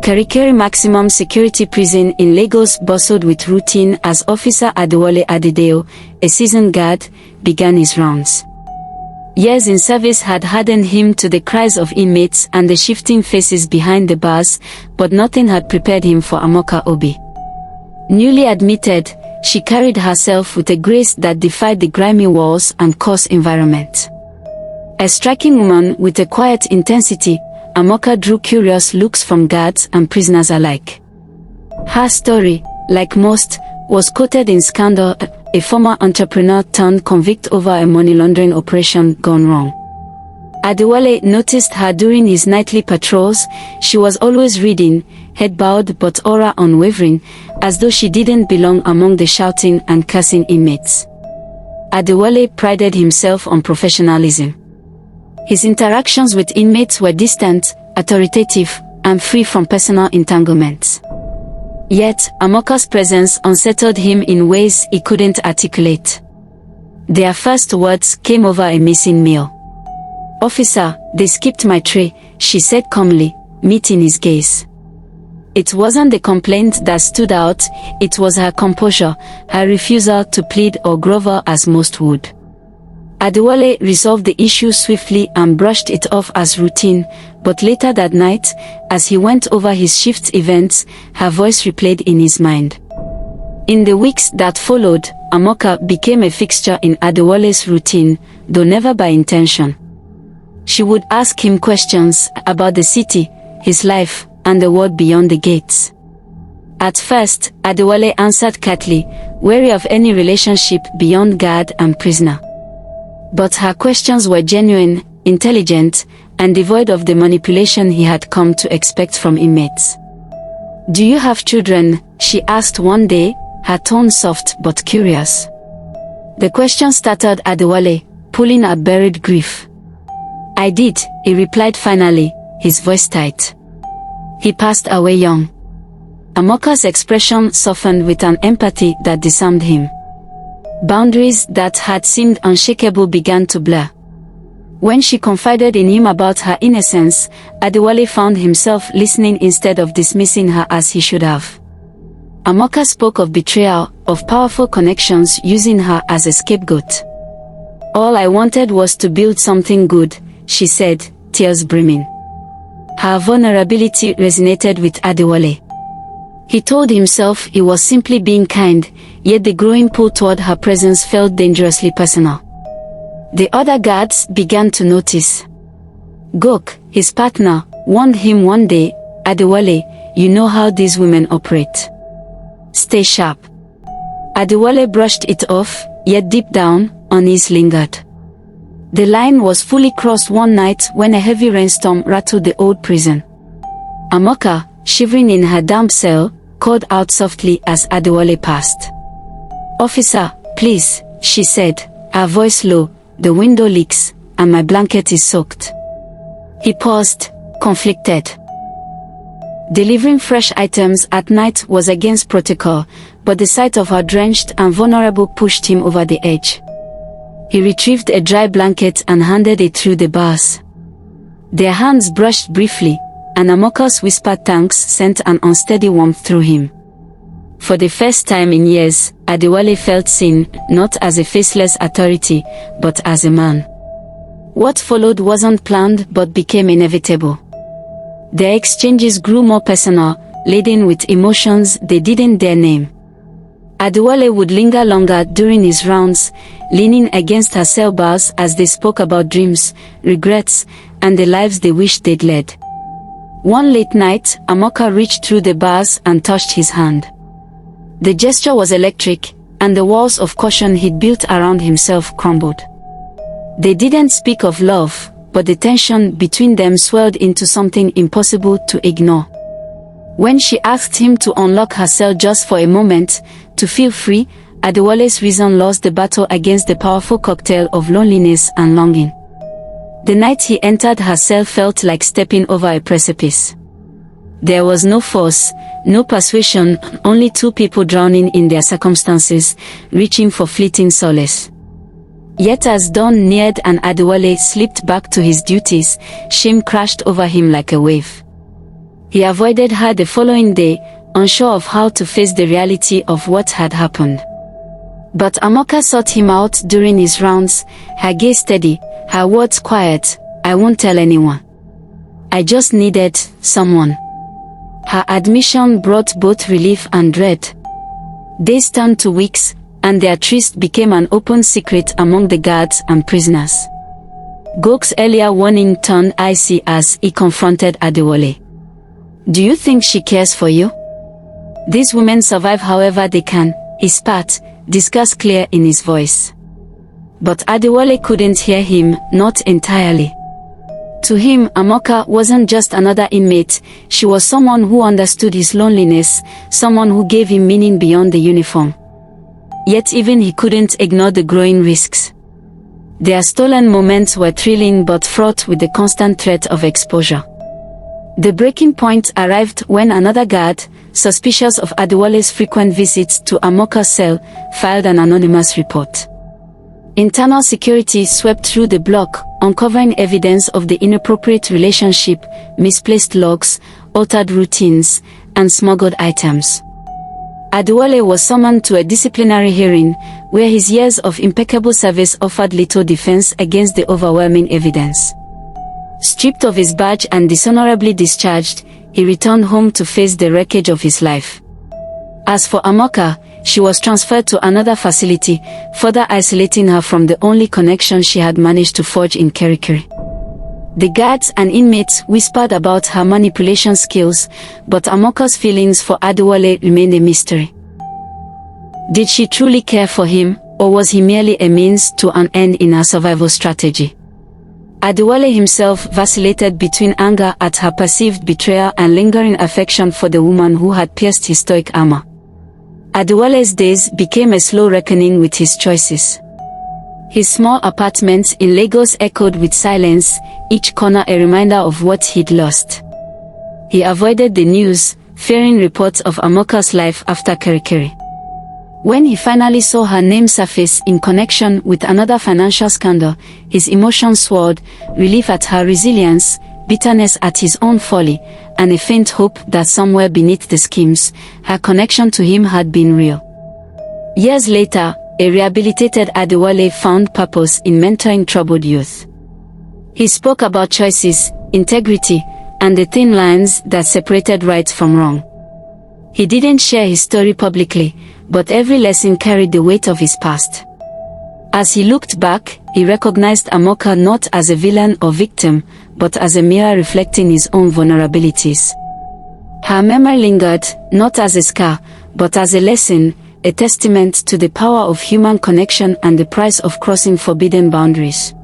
Kirikiri Maximum Security Prison in Lagos bustled with routine as Officer Adewale Adedeo, a seasoned guard, began his rounds. Years in service had hardened him to the cries of inmates and the shifting faces behind the bars, but nothing had prepared him for Amoka Obi. Newly admitted, she carried herself with a grace that defied the grimy walls and coarse environment. A striking woman with a quiet intensity, Amoka drew curious looks from guards and prisoners alike. Her story, like most, was quoted in Scandal, a former entrepreneur turned convict over a money laundering operation gone wrong. Adewale noticed her during his nightly patrols. She was always reading, head bowed but aura unwavering, as though she didn't belong among the shouting and cursing inmates. Adewale prided himself on professionalism. His interactions with inmates were distant, authoritative, and free from personal entanglements. Yet, Amoka's presence unsettled him in ways he couldn't articulate. Their first words came over a missing meal. "Officer, they skipped my tray," she said calmly, meeting his gaze. It wasn't the complaint that stood out, it was her composure, her refusal to plead or grovel as most would. Adewale resolved the issue swiftly and brushed it off as routine, but later that night, as he went over his shift's events, her voice replayed in his mind. In the weeks that followed, Amoka became a fixture in Adewale's routine, though never by intention. She would ask him questions about the city, his life, and the world beyond the gates. At first, Adewale answered curtly, wary of any relationship beyond guard and prisoner. But her questions were genuine, intelligent, and devoid of the manipulation he had come to expect from inmates. "Do you have children?" she asked one day, her tone soft but curious. The question startled Adewale, pulling at buried grief. "I did," he replied finally, his voice tight. "He passed away young." Amoka's expression softened with an empathy that disarmed him. Boundaries that had seemed unshakable began to blur. When she confided in him about her innocence, Adewale found himself listening instead of dismissing her as he should have. Amoka spoke of betrayal, of powerful connections using her as a scapegoat. "All I wanted was to build something good," she said, tears brimming. Her vulnerability resonated with Adewale. He told himself he was simply being kind, yet the growing pull toward her presence felt dangerously personal. The other guards began to notice. Gok, his partner, warned him one day, "Adewale, you know how these women operate. Stay sharp." Adewale brushed it off, yet deep down, unease lingered. The line was fully crossed one night when a heavy rainstorm rattled the old prison. Amoka, shivering in her damp cell, called out softly as Adewale passed. "Officer, please," she said, her voice low, "the window leaks, and my blanket is soaked." He paused, conflicted. Delivering fresh items at night was against protocol, but the sight of her drenched and vulnerable pushed him over the edge. He retrieved a dry blanket and handed it through the bars. Their hands brushed briefly, and Amoka's whispered thanks sent an unsteady warmth through him. For the first time in years, Adewale felt seen, not as a faceless authority, but as a man. What followed wasn't planned but became inevitable. Their exchanges grew more personal, laden with emotions they didn't dare name. Adewale would linger longer during his rounds, leaning against her cell bars as they spoke about dreams, regrets, and the lives they wished they'd led. One late night, Amoka reached through the bars and touched his hand. The gesture was electric, and the walls of caution he'd built around himself crumbled. They didn't speak of love, but the tension between them swelled into something impossible to ignore. When she asked him to unlock her cell just for a moment, to feel free, Adewale's reason lost the battle against the powerful cocktail of loneliness and longing. The night he entered her cell felt like stepping over a precipice. There was no force, no persuasion, only two people drowning in their circumstances, reaching for fleeting solace. Yet as dawn neared and Adewale slipped back to his duties, shame crashed over him like a wave. He avoided her the following day, unsure of how to face the reality of what had happened. But Amoka sought him out during his rounds, her gaze steady, her words quiet. "I won't tell anyone. I just needed someone." Her admission brought both relief and dread. Days turned to weeks, and their tryst became an open secret among the guards and prisoners. Gok's earlier warning turned icy as he confronted Adewale. "Do you think she cares for you? These women survive however they can," he spat, disgust clear in his voice. But Adewale couldn't hear him, not entirely. To him, Amoka wasn't just another inmate, she was someone who understood his loneliness, someone who gave him meaning beyond the uniform. Yet even he couldn't ignore the growing risks. Their stolen moments were thrilling but fraught with the constant threat of exposure. The breaking point arrived when another guard, suspicious of Adewale's frequent visits to Amoka's cell, filed an anonymous report. Internal security swept through the block, uncovering evidence of the inappropriate relationship, misplaced logs, altered routines, and smuggled items. Adewale was summoned to a disciplinary hearing, where his years of impeccable service offered little defense against the overwhelming evidence. Stripped of his badge and dishonorably discharged, he returned home to face the wreckage of his life. As for Amoka, she was transferred to another facility, further isolating her from the only connection she had managed to forge in Kirikiri. The guards and inmates whispered about her manipulation skills, but Amoka's feelings for Adewale remained a mystery. Did she truly care for him, or was he merely a means to an end in her survival strategy? Adewale himself vacillated between anger at her perceived betrayal and lingering affection for the woman who had pierced his stoic armor. Adewale's days became a slow reckoning with his choices. His small apartment in Lagos echoed with silence, each corner a reminder of what he'd lost. He avoided the news, fearing reports of Amoka's life after Kirikiri. When he finally saw her name surface in connection with another financial scandal, his emotions soared, relief at her resilience, bitterness at his own folly, and a faint hope that somewhere beneath the schemes, her connection to him had been real. Years later, a rehabilitated Adewale found purpose in mentoring troubled youth. He spoke about choices, integrity, and the thin lines that separated right from wrong. He didn't share his story publicly, but every lesson carried the weight of his past. As he looked back, he recognized Amoka not as a villain or victim, but as a mirror reflecting his own vulnerabilities. Her memory lingered, not as a scar, but as a lesson, a testament to the power of human connection and the price of crossing forbidden boundaries.